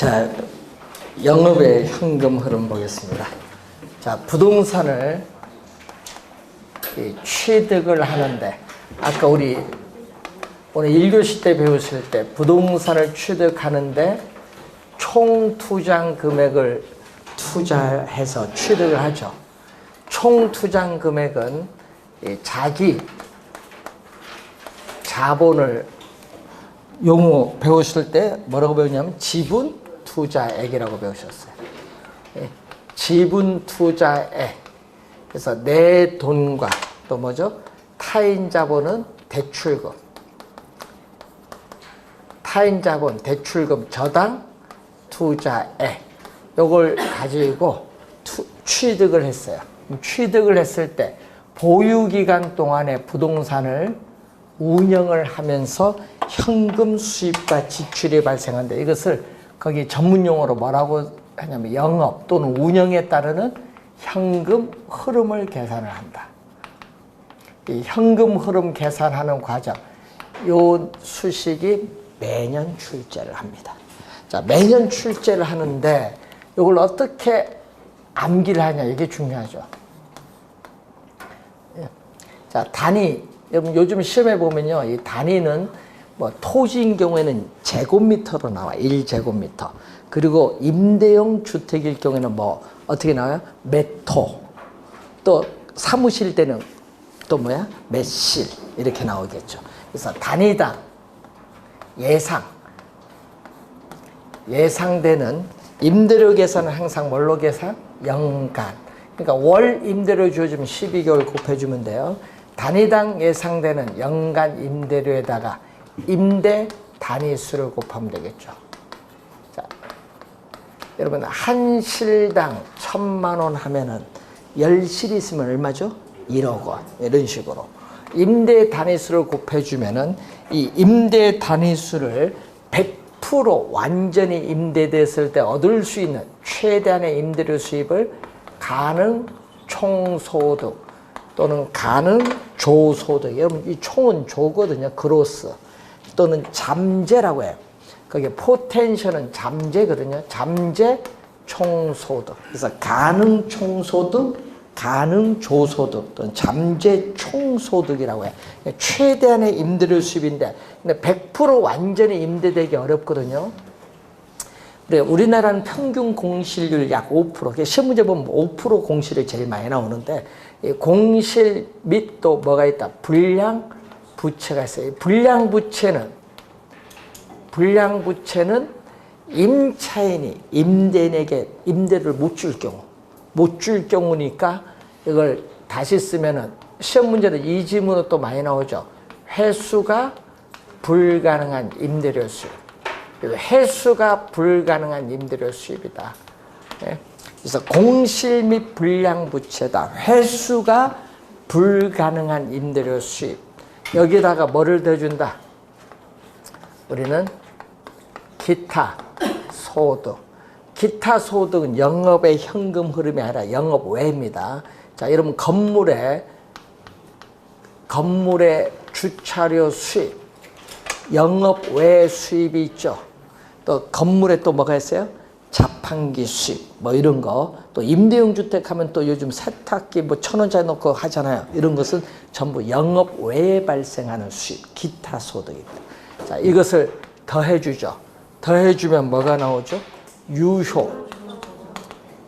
자, 영업의 현금 흐름 보겠습니다. 자, 부동산을 취득을 하는데, 아까 우리 오늘 1교시 때 배우실 때 부동산을 취득하는데 총 투자 금액을 투자해서 취득을 하죠. 총 투자 금액은 자기 자본을 용어 배우실 때 뭐라고 배우냐면 지분 투자액이라고 배우셨어요. 지분 투자액. 그래서 내 돈과 또 뭐죠? 타인 자본은 대출금. 타인 자본, 대출금, 저당 투자액. 요걸 가지고 취득을 했어요. 취득을 했을 때 보유기간 동안에 부동산을 운영을 하면서 현금 수입과 지출이 발생한다. 이것을 거기 전문용어로 뭐라고 하냐면 영업 또는 운영에 따르는 현금 흐름을 계산을 한다. 이 현금 흐름 계산하는 과정, 요 수식이 매년 출제를 합니다. 자, 매년 출제를 하는데 이걸 어떻게 암기를 하냐, 이게 중요하죠. 자, 단위. 여러분 요즘 시험에 보면요, 이 단위는 뭐 토지인 경우에는 제곱미터로 나와. 1제곱미터. 그리고 임대용 주택일 경우에는 뭐 어떻게 나와요? 메토. 또 사무실 때는 또 뭐야? 메실. 이렇게 나오겠죠. 그래서 단위당 예상되는 임대료 계산은 항상 뭘로 계산? 연간. 그러니까 월 임대료 주어주면 12개월 곱해주면 돼요. 단위당 예상되는 연간 임대료에다가 임대 단위수를 곱하면 되겠죠. 자, 여러분 한 실당 1,000만 원 하면은 10실이 있으면 얼마죠? 1억 원. 이런 식으로 임대 단위수를 곱해주면은 이 임대 단위수를 100% 완전히 임대됐을 때 얻을 수 있는 최대한의 임대료 수입을 가능 총소득 또는 가능 조소득. 여러분 이 총은 조거든요. 그로스. 또는 잠재라고 해요. 거기에 포텐셜은 잠재거든요. 잠재 총소득. 그래서 가능 총소득, 가능 조소득 또는 잠재 총소득이라고 해요. 최대한의 임대료 수입인데, 근데 100% 완전히 임대되기 어렵거든요. 우리나라는 평균 공실률 약 5%. 시험 문제 보면 5% 공실이 제일 많이 나오는데, 이 공실 및 또 뭐가 있다? 불량 부채가 있어요. 불량 부채는 임차인이 임대인에게 임대를 못 줄 경우니까 이걸 다시 쓰면은 시험 문제는 이 지문으로 또 많이 나오죠. 회수가 불가능한 임대료 수입. 회수가 불가능한 임대료 수입이다. 그래서 공실 및 불량 부채다. 회수가 불가능한 임대료 수입. 여기다가 뭐를 더준다? 우리는 기타 소득. 기타 소득은 영업의 현금 흐름이 아니라 영업 외입니다. 자, 여러분 건물의 주차료 수입, 영업 외 수입이 있죠. 또 건물에 또 뭐가 있어요? 자판기 수입, 뭐 이런 거. 또 임대용 주택 하면 또 요즘 세탁기 뭐 1,000원짜리 놓고 하잖아요. 이런 것은 전부 영업 외에 발생하는 수입, 기타 소득입니다. 자, 이것을 더해주죠. 더해주면 뭐가 나오죠? 유효.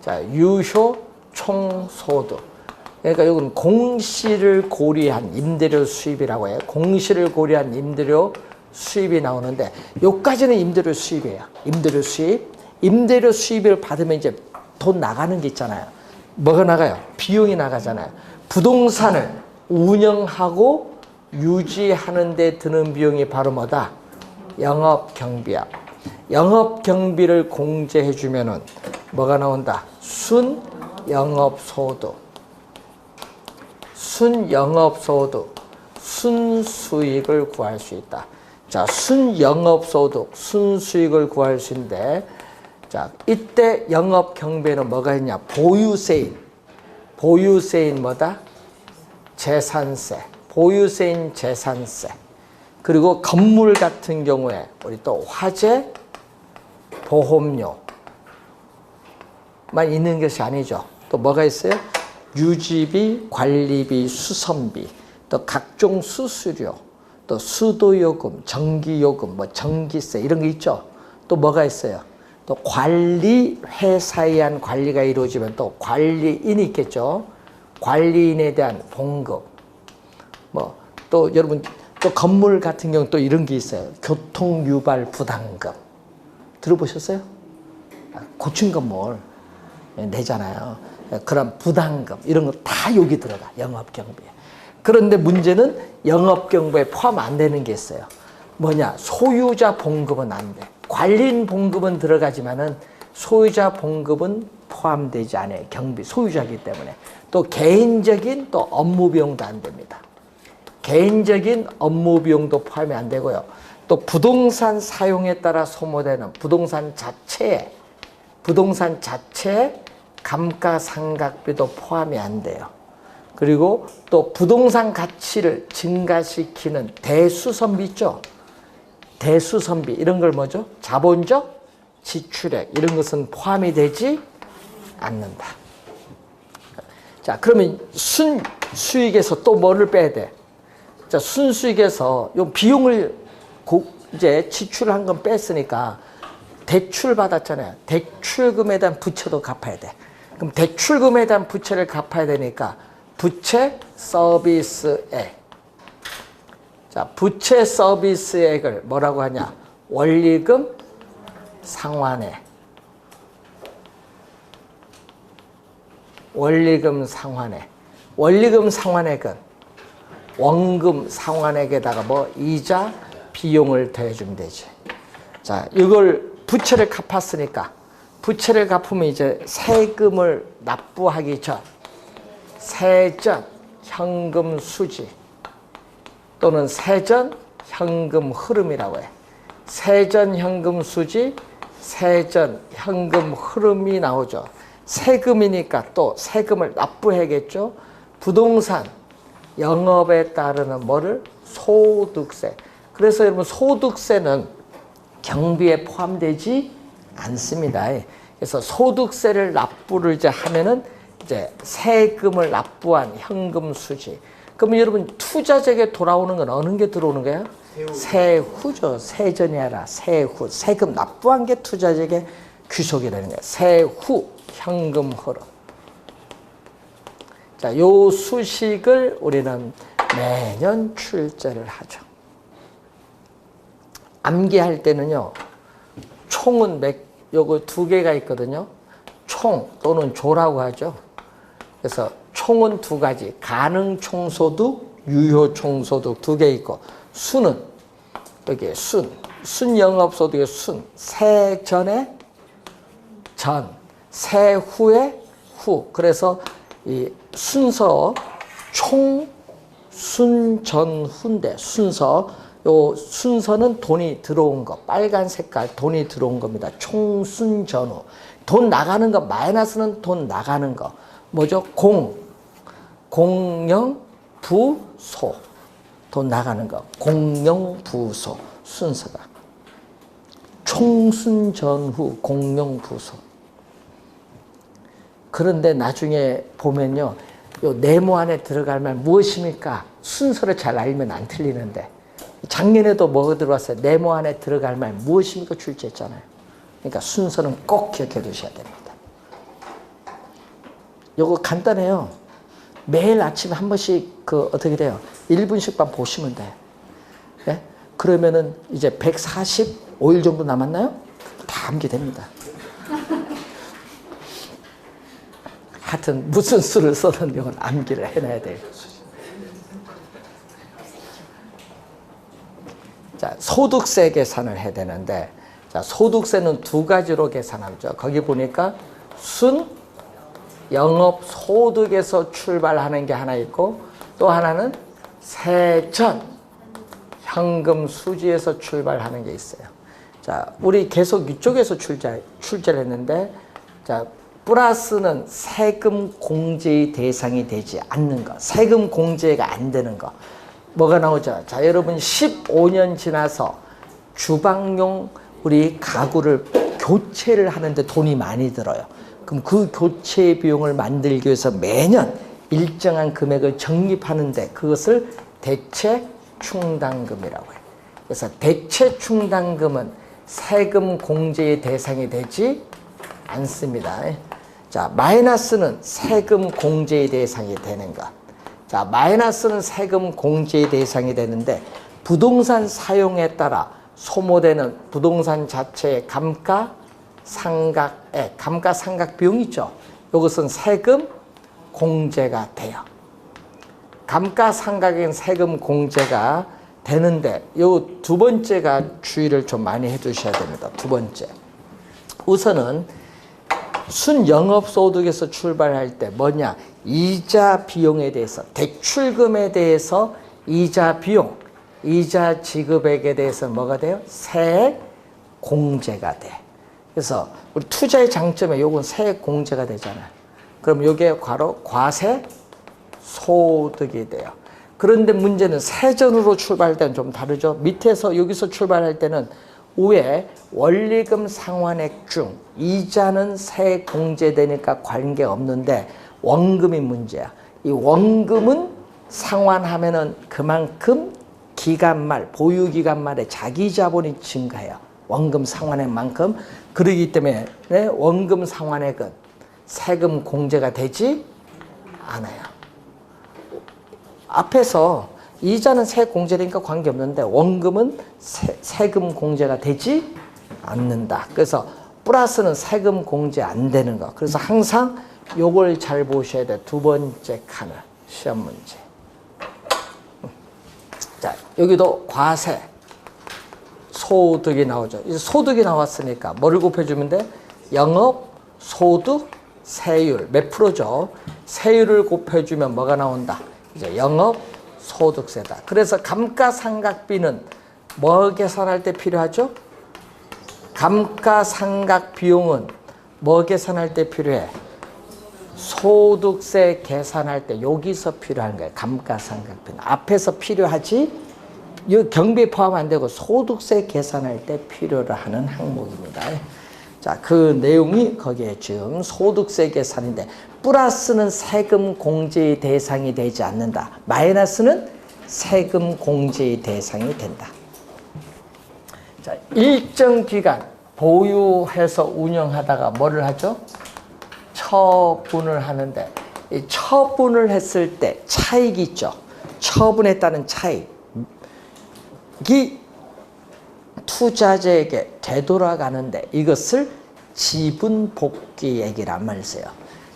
자, 유효 총소득. 그러니까 이건 공실을 고려한 임대료 수입이라고 해요. 공실을 고려한 임대료 수입이 나오는데, 요까지는 임대료 수입이에요. 임대료 수입. 임대료 수입을 받으면 이제 돈 나가는 게 있잖아요. 뭐가 나가요? 비용이 나가잖아요. 부동산을 운영하고 유지하는 데 드는 비용이 바로 뭐다? 영업경비야. 영업경비를 공제해 주면은 뭐가 나온다? 순영업소득. 순영업소득. 순수익을 구할 수 있다. 자, 순영업소득, 순수익을 구할 수 있는데, 자, 이때 영업경비에는 뭐가 있냐? 보유세인. 보유세인 뭐다? 재산세. 보유세인 재산세. 그리고 건물 같은 경우에 우리 또 화재, 보험료만 있는 것이 아니죠. 또 뭐가 있어요? 유지비, 관리비, 수선비, 또 각종 수수료, 또 수도요금, 전기요금, 뭐 전기세 이런 게 있죠. 또 뭐가 있어요? 또 관리, 회사에 의한 관리가 이루어지면 또 관리인이 있겠죠. 관리인에 대한 봉급. 뭐 또 여러분 또 건물 같은 경우 또 이런 게 있어요. 교통유발 부담금. 들어보셨어요? 고층 건물 내잖아요. 그런 부담금 이런 거 다 여기 들어가. 영업경비에. 그런데 문제는 영업경비에 포함 안 되는 게 있어요. 뭐냐? 소유자 봉급은 안 돼. 관리인 봉급은 들어가지만은 소유자 봉급은 포함되지 않아요. 경비 소유자이기 때문에. 또 개인적인 또 업무 비용도 안 됩니다. 개인적인 업무 비용도 포함이 안 되고요. 또 부동산 사용에 따라 소모되는 부동산 자체에 감가상각비도 포함이 안 돼요. 그리고 또 부동산 가치를 증가시키는 대수선비 있죠. 대수선비 이런 걸 뭐죠? 자본적 지출액 이런 것은 포함이 되지 않는다. 자, 그러면 순수익에서 또 뭐를 빼야 돼? 자, 순수익에서 요 비용을 이제 지출한 건 뺐으니까 대출 받았잖아요. 대출금에 대한 부채도 갚아야 돼. 그럼 대출금에 대한 부채를 갚아야 되니까 부채 서비스액. 자, 부채 서비스액을 뭐라고 하냐? 원리금 상환액. 원리금 상환액. 원리금 상환액은 원금 상환액에다가 뭐 이자 비용을 더해주면 되지. 자, 이걸 부채를 갚았으니까 부채를 갚으면 이제 세금을 납부하기 전 세전 현금 수지 또는 세전 현금 흐름이라고 해. 세전 현금 수지, 세전 현금 흐름이 나오죠. 세금이니까 또 세금을 납부해야겠죠. 부동산 영업에 따르는 뭐를? 소득세. 그래서 여러분 소득세는 경비에 포함되지 않습니다. 그래서 소득세를 납부를 이제 하면은 이제 세금을 납부한 현금 수지. 그러면 여러분 투자적에 돌아오는 건 어느 게 들어오는 거예요? 세후죠. 세전이 아니라 세후. 세금 납부한 게 투자적에 귀속이 되는 거예요. 세후 현금 흐름. 자, 요 수식을 우리는 매년 출제를 하죠. 암기할 때는요, 총은 요거 두 개가 있거든요. 총 또는 조라고 하죠. 그래서 총은 두 가지. 가능 총소득, 유효 총소득 두 개 있고, 순은 여기 순영업소득의 순, 세전의 전, 세후의 후. 그래서 이 순서 총, 순, 전, 후인데 순서 요 순서는 돈이 들어온 거 빨간 색깔 돈이 들어온 겁니다. 총, 순, 전후. 돈 나가는 거 마이너스는 돈 나가는 거 뭐죠? 공영, 부, 소. 돈 나가는 거 공영, 부, 소 순서가 총, 순, 전후, 공영, 부, 소. 그런데 나중에 보면요, 요 네모 안에 들어갈 말 무엇입니까? 순서를 잘 알면 안 틀리는데 작년에도 뭐가 들어왔어요? 네모 안에 들어갈 말 무엇입니까? 출제했잖아요. 그러니까 순서는 꼭 기억해 두셔야 됩니다. 요거 간단해요. 매일 아침에 한 번씩 어떻게 돼요? 1분씩만 보시면 돼. 네? 그러면은 이제 145일 정도 남았나요? 다 암기됩니다. 하여튼 무슨 수를 써든 이건 암기를 해놔야 돼요. 자, 소득세 계산을 해야 되는데, 자, 소득세는 두 가지로 계산하죠. 거기 보니까 순 영업 소득에서 출발하는 게 하나 있고, 또 하나는 세전 현금 수지에서 출발하는 게 있어요. 자, 우리 계속 이쪽에서 출제를 했는데, 자, 플러스는 세금 공제의 대상이 되지 않는 것, 세금 공제가 안 되는 것. 뭐가 나오죠? 자, 여러분 15년 지나서 주방용 우리 가구를 교체를 하는데 돈이 많이 들어요. 그럼 그 교체 비용을 만들기 위해서 매년 일정한 금액을 적립하는데 그것을 대체 충당금이라고 해요. 그래서 대체 충당금은 세금 공제의 대상이 되지 않습니다. 자, 마이너스는 세금 공제의 대상이 되는 것. 자, 마이너스는 세금 공제의 대상이 되는데 부동산 사용에 따라 소모되는 부동산 자체의 감가상각 비용 있죠. 이것은 세금 공제가 돼요. 감가상각엔 세금 공제가 되는데 요 두 번째가 주의를 좀 많이 해두셔야 됩니다. 두 번째. 우선은 순영업소득에서 출발할 때 뭐냐? 이자 비용에 대해서, 대출금에 대해서 이자 비용, 이자 지급액에 대해서 뭐가 돼요? 세액 공제가 돼. 그래서 우리 투자의 장점에 요건 세액 공제가 되잖아요. 그럼 요게 바로 과세 소득이 돼요. 그런데 문제는 세전으로 출발할 때는 좀 다르죠. 밑에서 여기서 출발할 때는 위에 원리금 상환액 중 이자는 세액 공제되니까 관계없는데 원금이 문제야. 이 원금은 상환하면은 그만큼 기간 말, 보유 기간 말에 자기 자본이 증가해요. 원금 상환액만큼. 그러기 때문에 원금 상환액은 세금 공제가 되지 않아요. 앞에서 이자는 세액 공제되니까 관계없는데 원금은 세금 공제가 되지 않는다. 그래서 플러스는 세금 공제 안 되는 거. 그래서 항상 요걸 잘 보셔야 돼. 두 번째 칸을 시험 문제. 자, 여기도 과세 소득이 나오죠. 이제 소득이 나왔으니까 뭐를 곱해주면 돼? 영업 소득 세율 몇 프로죠? 세율을 곱해주면 뭐가 나온다? 이제 영업 소득세다. 그래서 감가상각비는 뭐 계산할 때 필요하죠? 감가상각 비용은 뭐 계산할 때 필요해? 소득세 계산할 때 여기서 필요한 거예요. 감가상각비는 앞에서 필요하지 이 경비에 포함 안 되고 소득세 계산할 때 필요로 하는 항목입니다. 자, 그 내용이 거기에 지금 소득세 계산인데 플러스는 세금 공제의 대상이 되지 않는다. 마이너스는 세금 공제의 대상이 된다. 자, 일정 기간 보유해서 운영하다가 뭐를 하죠? 처분을 하는데 이 처분을 했을 때 차익이 있죠. 처분에 따른 차익이 투자자에게 되돌아가는데 이것을 지분복귀액이란 말을 써요.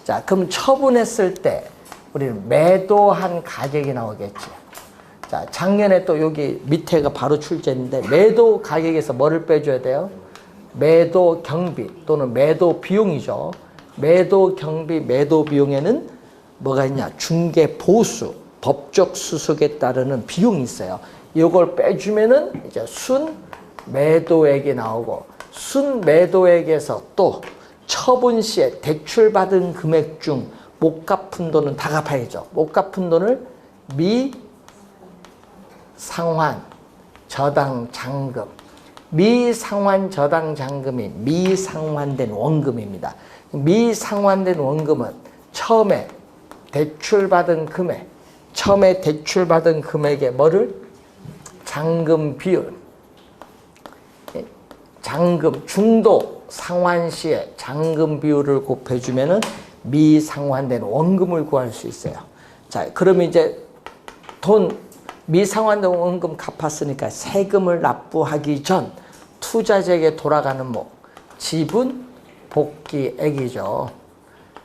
자, 그럼 처분했을 때 우리는 매도한 가격이 나오겠지. 자, 작년에 또 여기 밑에가 바로 출제했는데 매도 가격에서 뭐를 빼줘야 돼요? 매도 경비 또는 매도 비용이죠. 매도 경비, 매도 비용에는 뭐가 있냐? 중개 보수, 법적 수속에 따르는 비용이 있어요. 이걸 빼주면은 이제 순 매도액이 나오고 순 매도액에서 또 처분 시에 대출받은 금액 중 못 갚은 돈은 다 갚아야죠. 못 갚은 돈을 미상환 저당 잔금. 미상환 저당 잔금이 미상환된 원금입니다. 미상환된 원금은 처음에 대출받은 금액에 뭐를? 잔금 비율. 잔금 중도 상환 시에 잔금 비율을 곱해주면은 미상환된 원금을 구할 수 있어요. 자, 그러면 이제 돈 미상환된 원금 갚았으니까 세금을 납부하기 전 투자자에게 돌아가는 목 지분 복귀액이죠.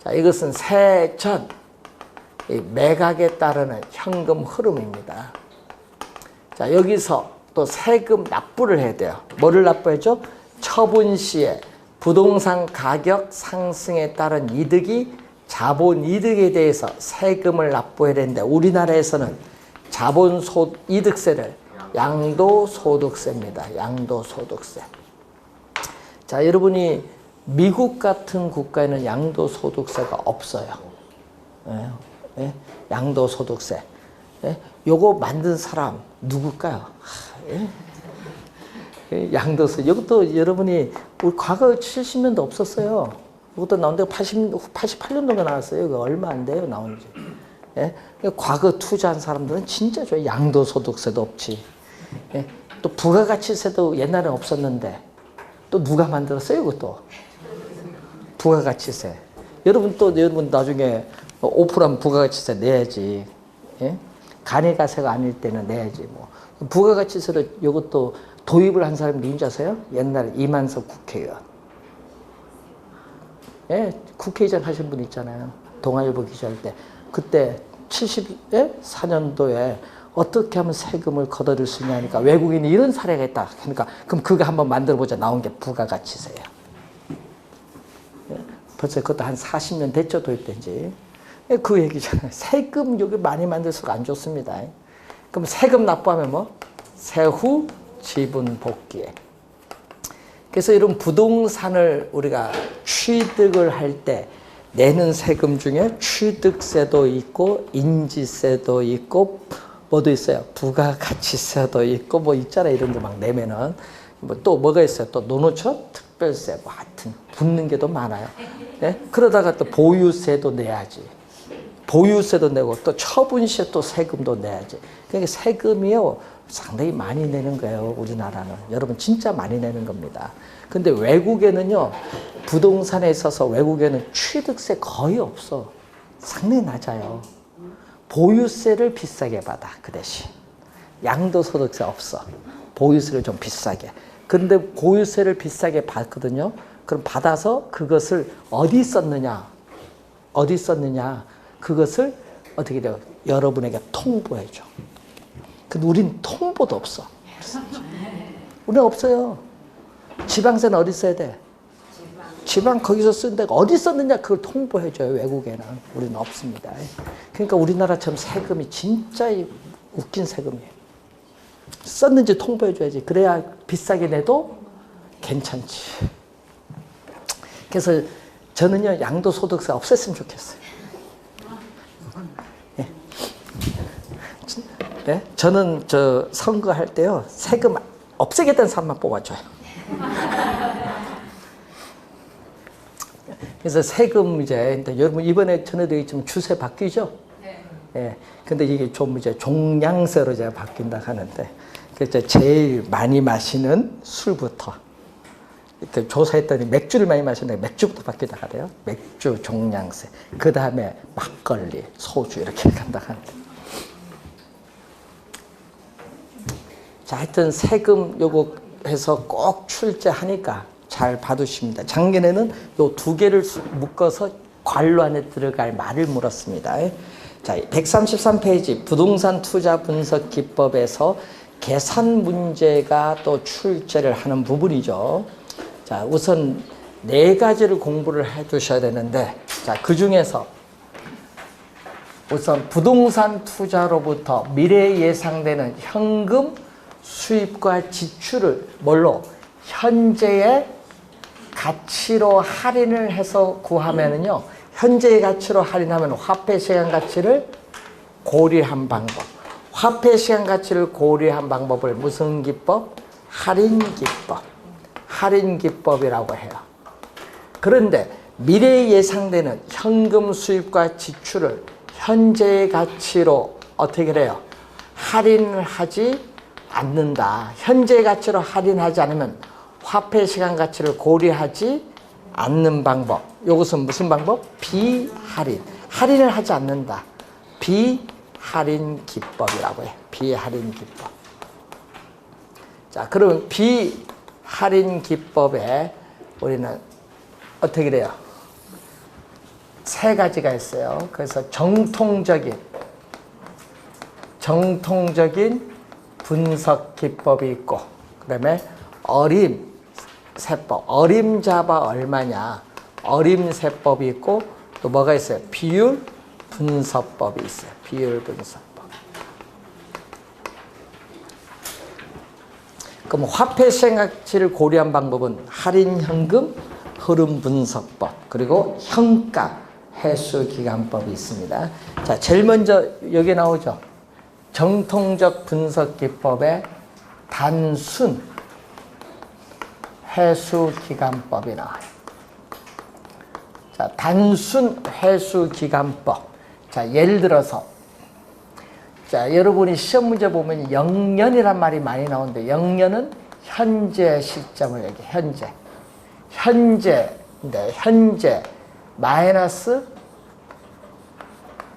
자, 이것은 세전 매각에 따르는 현금 흐름입니다. 자, 여기서 또 세금 납부를 해야 돼요. 뭐를 납부해줘? 처분 시에 부동산 가격 상승에 따른 이득이 자본 이득에 대해서 세금을 납부해야 되는데 우리나라에서는 자본 이득세를 양도소득세입니다. 양도소득세. 자, 여러분이 미국 같은 국가에는 양도소득세가 없어요. 예? 양도소득세. 예? 요거 만든 사람 누굴까요? 예? 양도세. 이것도 여러분이 우리 과거 70년도 없었어요. 이것도 나온 데가 88년도가 나왔어요. 이거 얼마 안 돼요, 나온 지. 예? 과거 투자한 사람들은 진짜 좋아요. 양도소득세도 없지. 예? 또 부가가치세도 옛날에 없었는데 또 누가 만들었어요, 이것도? 부가가치세. 여러분 나중에 오프라면 부가가치세 내야지. 예? 간이가세가 아닐 때는 내야지. 뭐. 부가가치세를 이것도 도입을 한 사람이 누군지 아세요? 옛날에 이만석 국회의원. 예, 국회의장 하신 분 있잖아요. 동아일보 기자할 때. 그때 74년도에 어떻게 하면 세금을 걷어들 수 있냐 하니까 외국인이 이런 사례가 있다. 그러니까 그럼 그거 한번 만들어보자. 나온 게 부가가치세예요. 예, 벌써 그것도 한 40년 됐죠, 도입된 지. 예, 그 얘기잖아요. 세금 여기 많이 만들수록 안 좋습니다. 그럼 세금 납부하면 뭐? 세후 지분 복귀액. 그래서 이런 부동산을 우리가 취득을 할 때 내는 세금 중에 취득세도 있고 인지세도 있고 뭐도 있어요. 부가가치세도 있고 뭐 있잖아요. 이런 데 막 내면은 뭐 또 뭐가 있어요. 또 노노처 특별세 뭐 하여튼 붙는 게 더 많아요. 네? 그러다가 또 보유세도 내야지. 보유세도 내고 또 처분시에 또 세금도 내야지. 그러니까 세금이요 상당히 많이 내는 거예요. 우리나라는. 여러분 진짜 많이 내는 겁니다. 근데 외국에는요 부동산에 있어서 외국에는 취득세 거의 없어. 상당히 낮아요. 보유세를 비싸게 받아. 그 대신 양도소득세 없어. 보유세를 좀 비싸게. 근데 보유세를 비싸게 받거든요. 그럼 받아서 그것을 어디 썼느냐 그것을 어떻게 돼요? 여러분에게 통보해줘. 근데 우린 통보도 없어. 우리는 없어요. 지방세는 어디 써야 돼? 지방 거기서 쓴 데가 어디 썼느냐 그걸 통보해줘요. 외국에는. 우리는 없습니다. 그러니까 우리나라처럼 세금이 진짜 웃긴 세금이에요. 썼는지 통보해줘야지. 그래야 비싸게 내도 괜찮지. 그래서 저는요 양도소득세 없앴으면 좋겠어요. 예. 네? 저는 저 선거할 때요 세금 없애겠다는 사람만 뽑아줘요. 그래서 세금 이제 여러분 이번에 전에도 있지만 주세 바뀌죠? 네. 예. 근데 이게 좀 이제 종량세로 이제 바뀐다 하는데 그래서 제일 많이 마시는 술부터 이렇게 조사했더니 맥주를 많이 마시는데 맥주부터 바뀌다 하래요. 맥주 종량세. 그 다음에 막걸리, 소주 이렇게 간다 하는데. 자, 하여튼 세금 요거 해서 꼭 출제하니까 잘 봐두십니다. 작년에는 요 두 개를 묶어서 괄호 안에 들어갈 말을 물었습니다. 자, 133페이지 부동산 투자 분석 기법에서 계산 문제가 또 출제를 하는 부분이죠. 자, 우선 네 가지를 공부를 해 두셔야 되는데, 자, 그 중에서 우선 부동산 투자로부터 미래에 예상되는 현금 수입과 지출을 뭘로? 현재의 가치로 할인을 해서 구하면은요, 현재의 가치로 할인하면 화폐 시간 가치를 고려한 방법. 화폐 시간 가치를 고려한 방법을 무슨 기법? 할인 기법. 할인 기법이라고 해요. 그런데 미래에 예상되는 현금 수입과 지출을 현재의 가치로 어떻게 해요? 할인을 하지 않는다. 현재의 가치로 할인하지 않으면 화폐 시간 가치를 고려하지 않는 방법. 이것은 무슨 방법? 비할인. 할인을 하지 않는다. 비할인 기법이라고 해요. 비할인 기법. 자, 그러면 비할인 기법에 우리는 어떻게 돼요? 세 가지가 있어요. 그래서 정통적인 분석 기법이 있고, 그 다음에 어림세법, 어림잡아 얼마냐, 어림세법이 있고, 또 뭐가 있어요? 비율 분석법이 있어요. 비율 분석법. 그럼 화폐 시장 가치를 고려한 방법은 할인 현금 흐름 분석법, 그리고 현가 해수 기간법이 있습니다. 자, 제일 먼저 여기 나오죠. 정통적 분석 기법의 단순 회수기간법이 나와요. 자, 단순 회수기간법. 자, 예를 들어서, 자, 여러분이 시험 문제 보면 영년이란 말이 많이 나오는데, 영년은 현재 시점을 얘기해, 현재. 현재 마이너스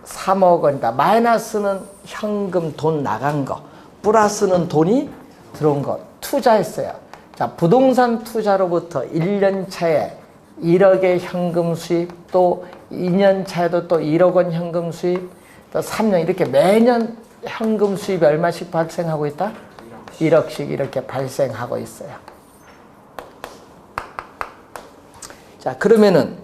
3억 원이다. 마이너스는 현금 돈 나간 거, 플러스는 돈이 들어온 거, 투자했어요. 자, 부동산 투자로부터 1년 차에 1억의 현금 수입, 또 2년 차에도 또 1억 원 현금 수입, 또 3년 이렇게 매년 현금 수입이 얼마씩 발생하고 있다? 1억씩 이렇게 발생하고 있어요. 자, 그러면은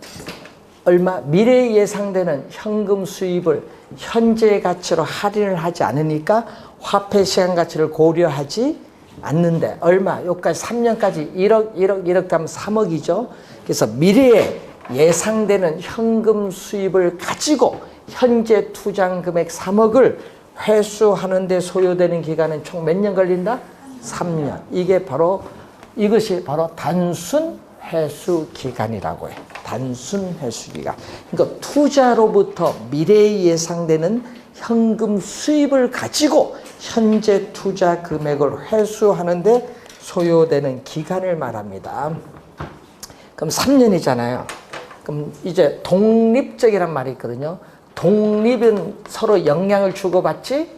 얼마? 미래에 예상되는 현금 수입을 현재 가치로 할인을 하지 않으니까 화폐 시간 가치를 고려하지 않는데, 얼마? 여기까지 3년까지 1억 가면 3억이죠. 그래서 미래에 예상되는 현금 수입을 가지고 현재 투자한 금액 3억을 회수하는 데 소요되는 기간은 총 몇 년 걸린다? 3년. 이것이 바로 단순 회수 기간이라고 해요. 단순 회수 기간. 그러니까 투자로부터 미래에 예상되는 현금 수입을 가지고 현재 투자 금액을 회수하는데 소요되는 기간을 말합니다. 그럼 3년이잖아요. 그럼 이제 독립적이란 말이 있거든요. 독립은 서로 영향을 주고받지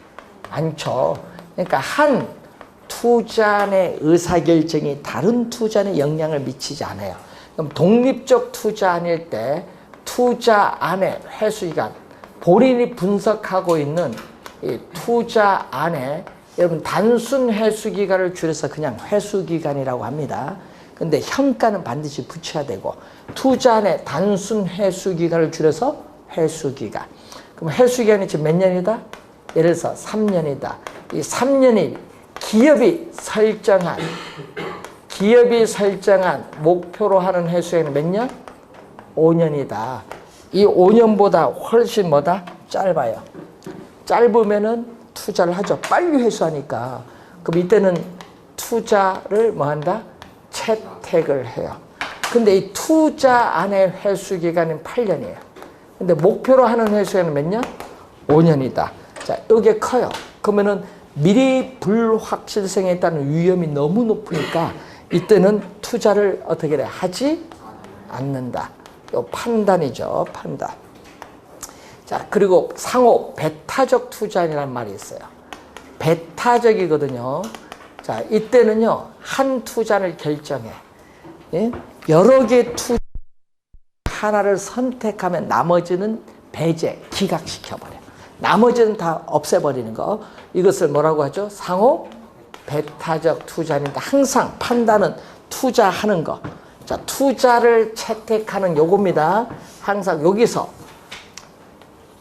않죠. 그러니까 한 투자의 의사결정이 다른 투자에 영향을 미치지 않아요. 그럼 독립적 투자안일 때 투자안의 회수기간, 본인이 분석하고 있는 이 투자안에 여러분 단순 회수기간을 줄여서 그냥 회수기간이라고 합니다. 근데 현가는 반드시 붙여야 되고, 투자안의 단순 회수기간을 줄여서 회수기간. 그럼 회수기간이 지금 몇 년이다? 예를 들어서 3년이다. 이 3년이 기업이 설정한 목표로 하는 회수기간은 몇 년? 5년이다. 이 5년보다 훨씬 뭐다? 짧아요. 짧으면은 투자를 하죠. 빨리 회수하니까. 그럼 이때는 투자를 뭐 한다? 채택을 해요. 근데 이 투자안의 회수기간은 8년이에요. 근데 목표로 하는 회수기간은 몇 년? 5년이다. 자, 이게 커요. 그러면은 미래 불확실성에 따른 위험이 너무 높으니까 이때는 투자를 어떻게 해? 하지 않는다. 이 판단이죠. 판단. 자, 그리고 상호 배타적 투자라는 말이 있어요. 배타적이거든요. 자, 이때는요, 한 투자를 결정해. 예? 여러 개 투자 하나를 선택하면 나머지는 배제, 기각시켜버려. 나머지는 다 없애버리는 거. 이것을 뭐라고 하죠? 상호 배타적 투자인데, 항상 판단은 투자하는 거. 자, 투자를 채택하는 요겁니다. 항상 여기서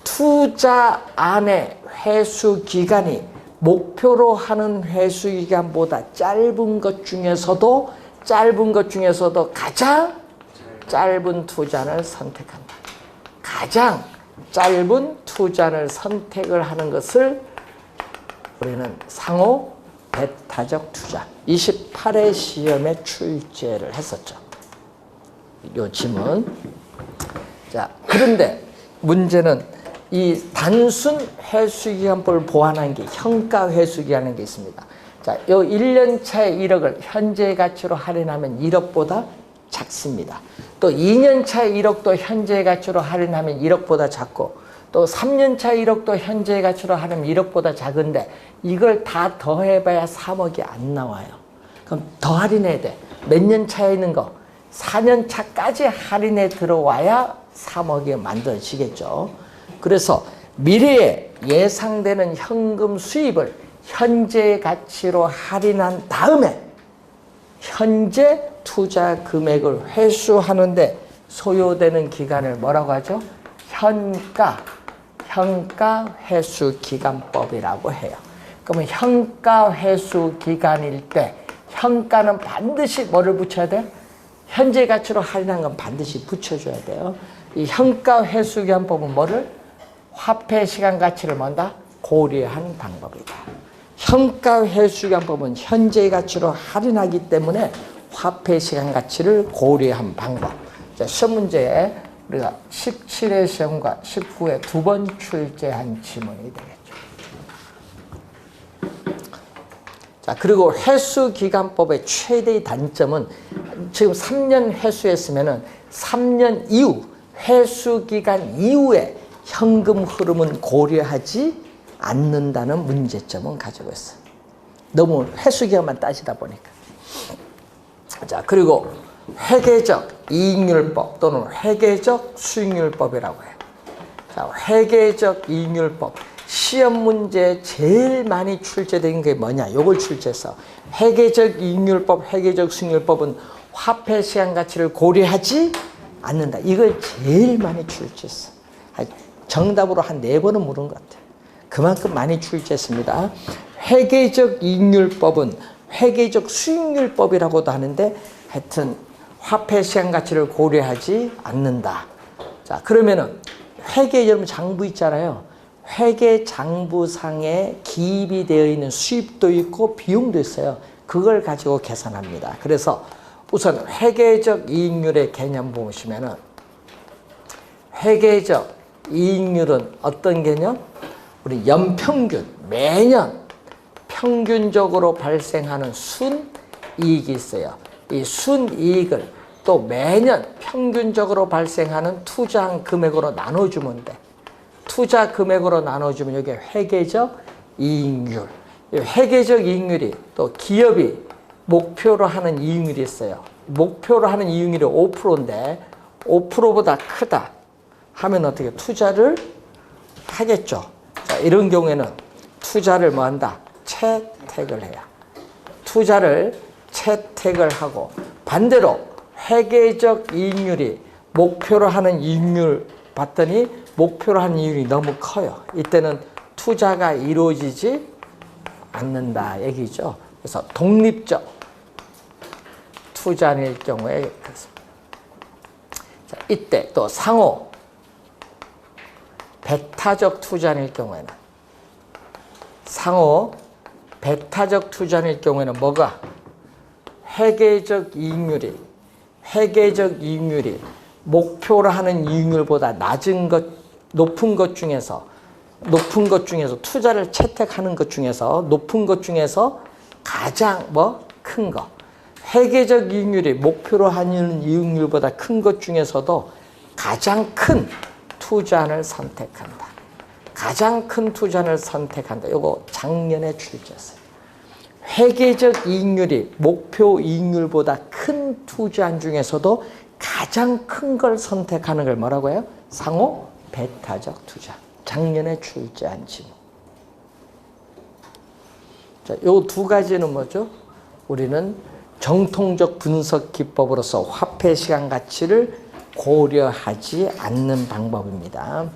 투자안의 회수기간이 목표로 하는 회수기간보다 짧은 것 중에서도 가장 짧은 투자를 선택한다. 가장 짧은 투자를 선택을 하는 것을 우리는 상호 배타적 투자. 28회 시험에 출제를 했었죠. 요 지문. 자, 그런데 문제는 이 단순 회수기간법을 보완한 게 현가 회수기간이라는 게 있습니다. 자, 요 1년 차에 1억을 현재 가치로 할인하면 1억보다 작습니다. 또 2년 차에 1억도 현재 가치로 할인하면 1억보다 작고, 또 3년 차 1억도 현재 가치로 할인하면 1억보다 작은데, 이걸 다 더해봐야 3억이 안 나와요. 그럼 더 할인해야 돼. 몇 년 차에 있는 거? 4년 차까지 할인에 들어와야 3억이 만들어지겠죠. 그래서 미래에 예상되는 현금 수입을 현재 가치로 할인한 다음에 현재 투자 금액을 회수하는데 소요되는 기간을 뭐라고 하죠? 현가 회수 기간법이라고 해요. 그러면 현가 회수 기간일 때 현가는 반드시 뭐를 붙여야 돼? 현재 가치로 할인한 건 반드시 붙여줘야 돼요. 이 현가 회수 기간법은 뭐를? 화폐 시간 가치를 뭔다? 고려한 방법이다. 현가 회수 기간법은 현재 가치로 할인하기 때문에 화폐 시간 가치를 고려한 방법. 자, 시험 문제에 우리가 17회 시험과 19회 두 번 출제한 지문이 되겠죠. 자, 그리고 회수기간법의 최대의 단점은 지금 3년 회수했으면은 3년 이후, 회수기간 이후에 현금 흐름은 고려하지 않는다는 문제점은 가지고 있어요. 너무 회수기간만 따지다 보니까. 자, 그리고 회계적 이익률법 또는 회계적 수익률법이라고 해요. 자, 회계적 이익률법. 시험 문제에 제일 많이 출제된 게 뭐냐? 요걸 출제해서 회계적 이익률법, 회계적 수익률법은 화폐 시간 가치를 고려하지 않는다. 이걸 제일 많이 출제했어. 정답으로 한 4번은 물은 것 같아요. 그만큼 많이 출제했습니다. 회계적 이익률법은 회계적 수익률법이라고도 하는데 하여튼 화폐 시간 가치를 고려하지 않는다. 자, 그러면은 회계 여러분 장부 있잖아요. 회계 장부상에 기입이 되어 있는 수입도 있고 비용도 있어요. 그걸 가지고 계산합니다. 그래서 우선 회계적 이익률의 개념 보시면은 회계적 이익률은 어떤 개념? 우리 연평균, 매년 평균적으로 발생하는 순이익이 있어요. 이 순이익을 또 매년 평균적으로 발생하는 투자한 금액으로 나눠주면 돼. 투자 금액으로 나눠주면 이게 회계적 이익률. 회계적 이익률이 또 기업이 목표로 하는 이익률이 있어요. 목표로 하는 이익률이 5%인데 5%보다 크다 하면 어떻게 투자를 하겠죠. 자, 이런 경우에는 투자를 뭐 한다? 채택을 해요. 투자를 채택을 하고 반대로 회계적 이익률이 목표로 하는 이익률 봤더니 목표로 하는 이익률이 너무 커요. 이때는 투자가 이루어지지 않는다 얘기죠. 그래서 독립적 투자일 경우에 그렇습니다. 자, 이때 또 상호 배타적 투자일 경우에는 상호 배타적 투자일 경우에는 뭐가 회계적 이익률이 목표로 하는 이익률보다 낮은 것, 높은 것 중에서 투자를 채택하는 것 중에서 높은 것 중에서 가장 큰 거. 회계적 이익률이 목표로 하는 이익률보다 큰 것 중에서도 가장 큰 투자를 선택한다. 가장 큰 투자를 선택한다. 요거 작년에 출제했어요. 회계적 이익률이 목표 이익률보다 큰 투자한 중에서도 가장 큰 걸 선택하는 걸 뭐라고 해요? 상호 배타적 투자. 작년에 출제한 지문. 자, 요 두 가지는 뭐죠? 우리는 정통적 분석 기법으로서 화폐 시간 가치를 고려하지 않는 방법입니다.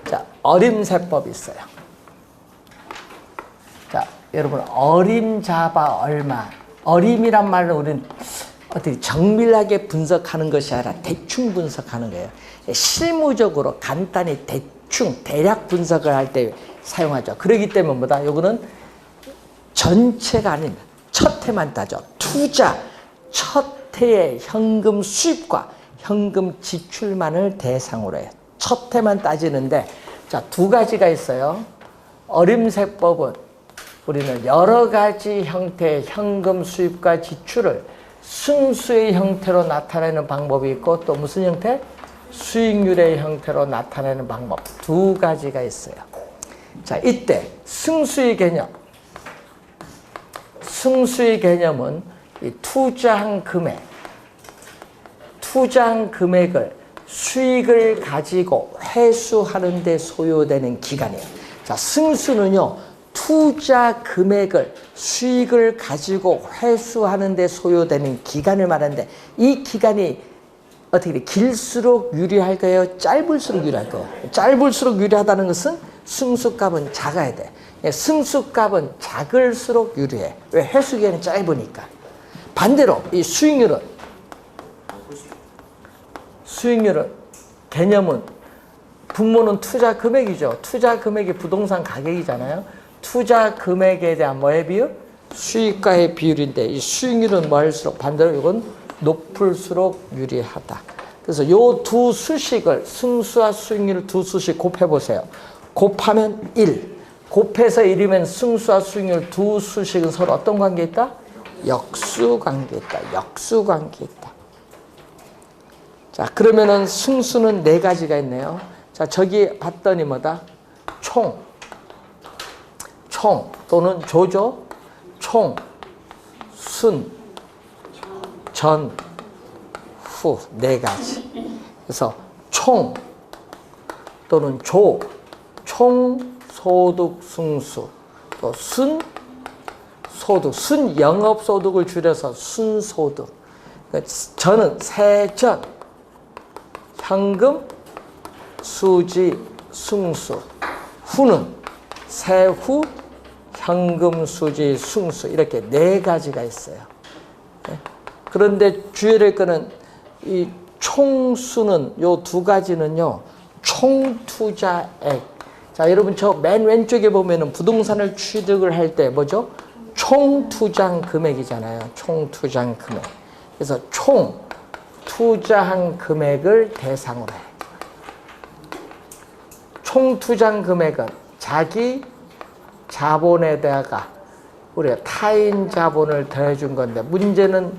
자, 어림세법이 있어요. 자, 여러분 어림잡아 얼마. 어림이란 말은 우리는 어떻게 정밀하게 분석하는 것이 아니라 대충 분석하는 거예요. 실무적으로 간단히 대충 대략 분석을 할 때 사용하죠. 그렇기 때문에 뭐다? 요거는 전체가 아닙니다. 첫 해만 따져. 투자 첫 해의 현금 수입과 현금 지출만을 대상으로 해요. 첫 해만 따지는데 자, 두 가지가 있어요. 어림세법은 우리는 여러 가지 형태의 현금 수입과 지출을 승수의 형태로 나타내는 방법이 있고 또 무슨 형태? 수익률의 형태로 나타내는 방법. 두 가지가 있어요. 자, 이때 승수의 개념. 승수의 개념은 이 투자한 금액을 수익을 가지고 회수하는 데 소요되는 기간이에요. 자, 승수는요. 투자 금액을 수익을 가지고 회수하는 데 소요되는 기간을 말하는데 이 기간이 어떻게 돼? 길수록 유리할까요? 짧을수록 유리할까요? 짧을수록 유리하다는 것은 승수값은 작아야 돼. 승수값은 작을수록 유리해. 왜? 회수기간이 짧으니까. 반대로 이 수익률은 개념은 분모는 투자 금액이죠. 투자 금액이 부동산 가격이잖아요. 투자 금액에 대한 뭐에 비율? 수익과의 비율인데 이 수익률은 뭐 할수록 반대로 이건 높을수록 유리하다. 그래서 요 두 수식을 승수와 수익률 두 수식 곱해보세요. 곱하면 1. 곱해서 1이면 승수와 수익률 두 수식은 서로 어떤 관계에 있다? 역수관계에 있다. 역수관계에 있다. 자, 그러면은 승수는 4가지가 있네요. 자, 저기 봤더니 뭐다? 총 또는 조조, 총, 순, 전, 후 4가지. 그래서 총 또는 조, 총, 소득, 승수, 또 순, 소득, 순 영업소득을 줄여서 순소득. 그러니까 전은 세전, 현금, 수지, 승수. 후는 세후, 현금, 수지, 승수. 이렇게 4가지가 있어요. 그런데 주의할 를 거는 이 총수는 요 2가지는요. 총투자액. 자, 여러분 저 맨 왼쪽에 보면은 부동산을 취득을 할 때 뭐죠? 총투자한 금액이잖아요. 총투자한 금액. 그래서 총 투자한 금액을 대상으로 해. 총투자한 금액은 자기 자본에다가 우리가 타인 자본을 더해준 건데 문제는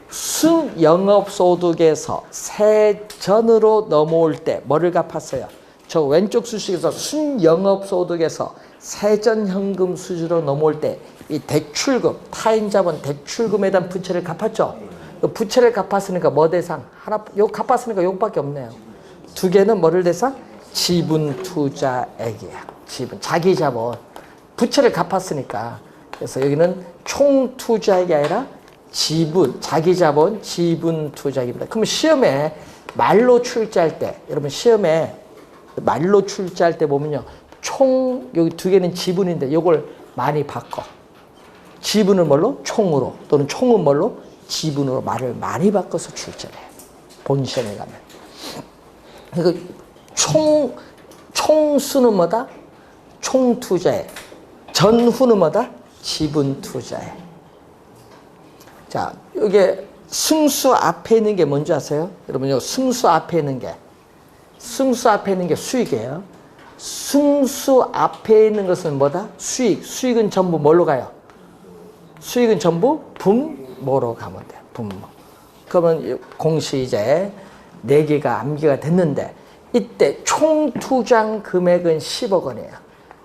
순영업소득에서 세전으로 넘어올 때 뭐를 갚았어요? 저 왼쪽 수식에서 순영업소득에서 세전현금 수지로 넘어올 때 이 대출금, 타인 자본 대출금에 대한 부채를 갚았죠? 부채를 갚았으니까 뭐 대상? 하나, 요 갚았으니까 요거밖에 없네요. 2개는 뭐를 대상? 지분 투자액이야. 지분, 자기 자본. 부채를 갚았으니까. 그래서 여기는 총 투자액이 아니라 지분, 자기 자본, 지분 투자액입니다. 그러면 시험에 말로 출제할 때, 여러분 시험에 말로 출제할 때 보면요. 총, 여기 2개는 지분인데 요걸 많이 바꿔. 지분을 뭘로? 총으로. 또는 총은 뭘로? 지분으로 말을 많이 바꿔서 출제를 해요. 본 시험에 가면. 그러니까 총수는 뭐다? 총투자액. 전후는 뭐다? 지분투자액. 자, 이게 승수 앞에 있는 게 뭔지 아세요? 여러분, 요 승수 앞에 있는 게 수익이에요. 승수 앞에 있는 것은 뭐다? 수익. 수익은 전부 뭘로 가요? 수익은 전부 분모로 가면 돼요. 분모. 그러면 공식 이제 4개가 암기가 됐는데 이때 총 투자한 금액은 10억 원이에요.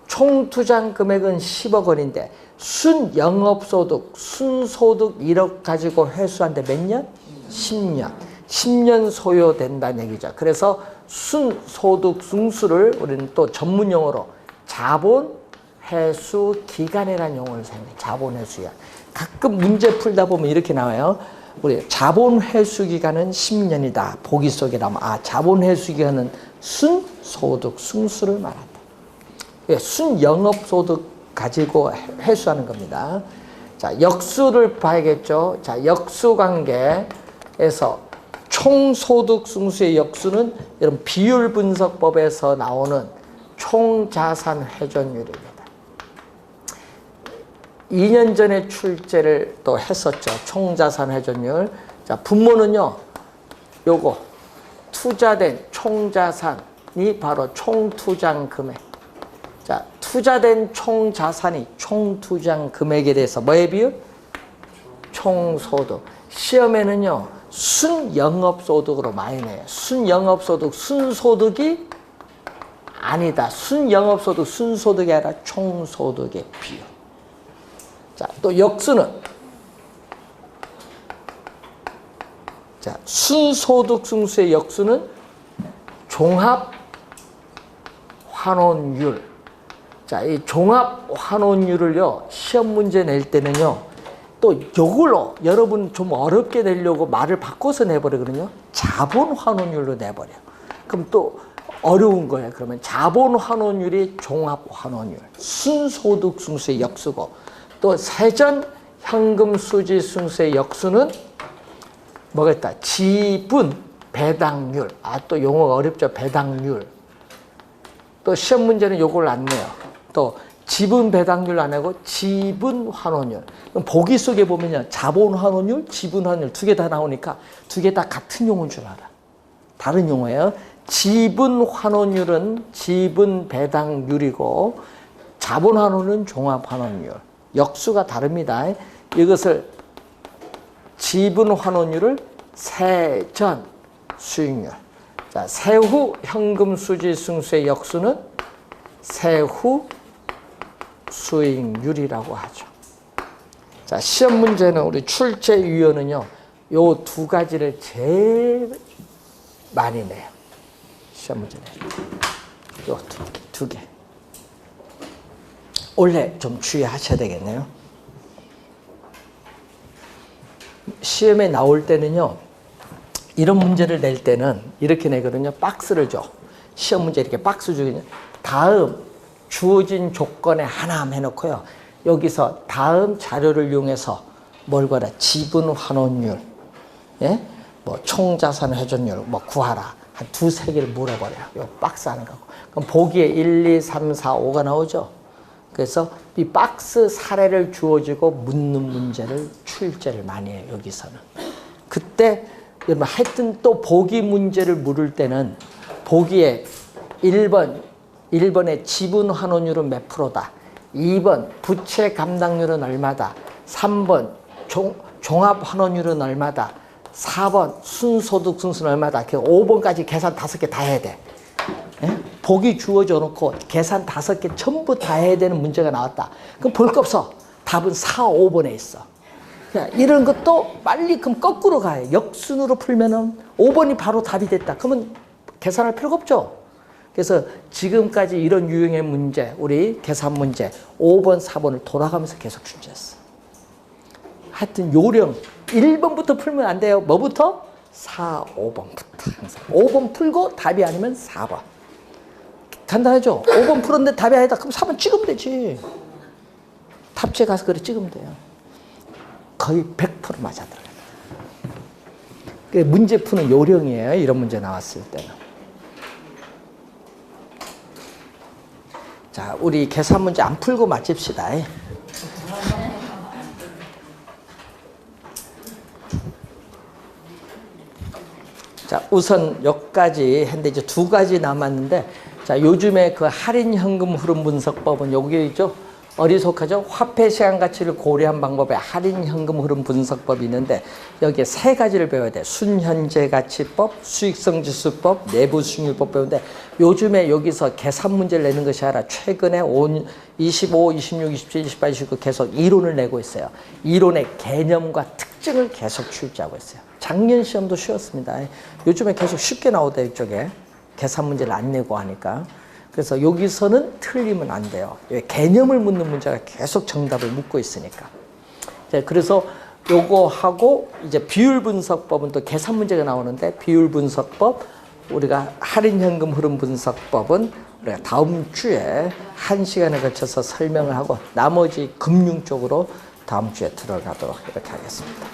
총 투자한 금액은 10억 원인데 순영업소득, 순소득 1억 가지고 회수한데 몇 년? 10년. 10년 소요된다는 얘기죠. 그래서 순소득 승수를 우리는 또 전문용어로 자본회수 기간이라는 용어를 사용해요. 자본회수 기간. 가끔 문제 풀다 보면 이렇게 나와요. 우리 자본회수 기간은 10년이다. 보기 속에 나오면 자본회수 기간은 순소득 승수를 말한다. 순영업소득 가지고 회수하는 겁니다. 자, 역수를 봐야겠죠. 자, 역수관계에서 총소득 승수의 역수는 여러분 비율 분석법에서 나오는 총자산 회전율입니다. 2년 전에 출제를 또 했었죠. 총자산 회전율. 자, 분모는요. 요거 투자된 총자산이 바로 총투자한 금액. 자, 투자된 총자산이 총투자한 금액에 대해서 뭐의 비율? 총소득. 시험에는요. 순영업소득으로 많이 내요. 순영업소득, 순소득이 아니다. 순영업소득, 순소득이 아니라 총소득의 비율. 자, 또 역수는 자, 순소득 승수의 역수는 종합환원율. 자, 이 종합환원율을요, 시험 문제 낼 때는요, 또 이걸로 여러분 좀 어렵게 내려고 말을 바꿔서 내버리거든요. 자본환원율로 내버려. 그럼 또 어려운 거예요. 그러면 자본환원율이 종합환원율. 순소득 승수의 역수고, 또 세전 현금 수지 승수의 역수는 뭐가 있다? 지분 배당률. 또 용어가 어렵죠. 배당률. 또 시험 문제는 요걸 안 내요. 또 지분 배당률 안 하고 지분 환원율. 그럼 보기 속에 보면요. 자본 환원율, 지분 환원율 두 개 다 나오니까 두 개 다 같은 용어인 줄 알아. 다른 용어예요. 지분 환원율은 지분 배당률이고 자본 환원은 종합 환원율. 역수가 다릅니다. 이것을 지분 환원율을 세전 수익률. 자, 세후 현금 수지 승수의 역수는 세후 수익률이라고 하죠. 자, 시험 문제는 우리 출제 유형은요. 요 두 가지를 제일 많이 내요. 시험 문제는 요 두 개. 원래 좀 주의하셔야 되겠네요. 시험에 나올 때는요. 이런 문제를 낼 때는 이렇게 내거든요. 박스를 줘. 시험 문제 이렇게 박스 주거든요. 다음 주어진 조건에 하나 해놓고요. 여기서 다음 자료를 이용해서 뭘 구하라? 지분 환원율, 예? 뭐 총자산 회전율 뭐 구하라. 한 두세 개를 물어버려요. 요 박스 하는 거고. 그럼 보기에 1, 2, 3, 4, 5가 나오죠. 그래서 이 박스 사례를 주어지고 묻는 문제를 출제를 많이 해요. 여기서는. 그때 여러분 하여튼 또 보기 문제를 물을 때는 보기에 1번의 지분 환원율은 몇 프로다. 2번 부채 감당률은 얼마다. 3번 종합 환원율은 얼마다. 4번 순소득 순수는 얼마다. 5번까지 계산 5개 다 해야 돼. 예? 보기 주어져 놓고 계산 5개 전부 다 해야 되는 문제가 나왔다. 그럼 볼 거 없어. 답은 4, 5번에 있어. 이런 것도 빨리 그럼 거꾸로 가요. 역순으로 풀면은 5번이 바로 답이 됐다. 그러면 계산할 필요가 없죠. 그래서 지금까지 이런 유형의 문제, 우리 계산 문제 5번, 4번을 돌아가면서 계속 출제했어. 하여튼 요령 1번부터 풀면 안 돼요. 뭐부터? 4, 5번부터. 항상 5번 풀고 답이 아니면 4번. 간단하죠? 5번 풀었는데 답이 아니다. 그럼 4번 찍으면 되지. 탑재 가서 그래 찍으면 돼요. 거의 100% 맞아 들어가요. 문제 푸는 요령이에요. 이런 문제 나왔을 때는. 자, 우리 계산 문제 안 풀고 맞춥시다. 자, 우선 여기까지 했는데 이제 두 가지 남았는데, 자, 요즘에 그 할인 현금 흐름 분석법은 여기 있죠. 어리석하죠? 화폐 시간 가치를 고려한 방법에 할인 현금 흐름 분석법이 있는데 여기에 세 가지를 배워야 돼. 순현재 가치법, 수익성 지수법, 내부 수익률법 배우는데 요즘에 여기서 계산 문제를 내는 것이 아니라 최근에 25, 26, 27, 28, 29 계속 이론을 내고 있어요. 이론의 개념과 특징을 계속 출제하고 있어요. 작년 시험도 쉬웠습니다. 요즘에 계속 쉽게 나오대 이쪽에. 계산 문제를 안 내고 하니까. 그래서 여기서는 틀리면 안 돼요. 개념을 묻는 문제가 계속 정답을 묻고 있으니까. 그래서 요거 하고 이제 비율 분석법은 또 계산 문제가 나오는데 비율 분석법, 우리가 할인 현금 흐름 분석법은 우리가 다음 주에 1시간에 걸쳐서 설명을 하고 나머지 금융 쪽으로 다음 주에 들어가도록 이렇게 하겠습니다.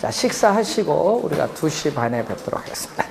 자, 식사하시고 우리가 2시 반에 뵙도록 하겠습니다.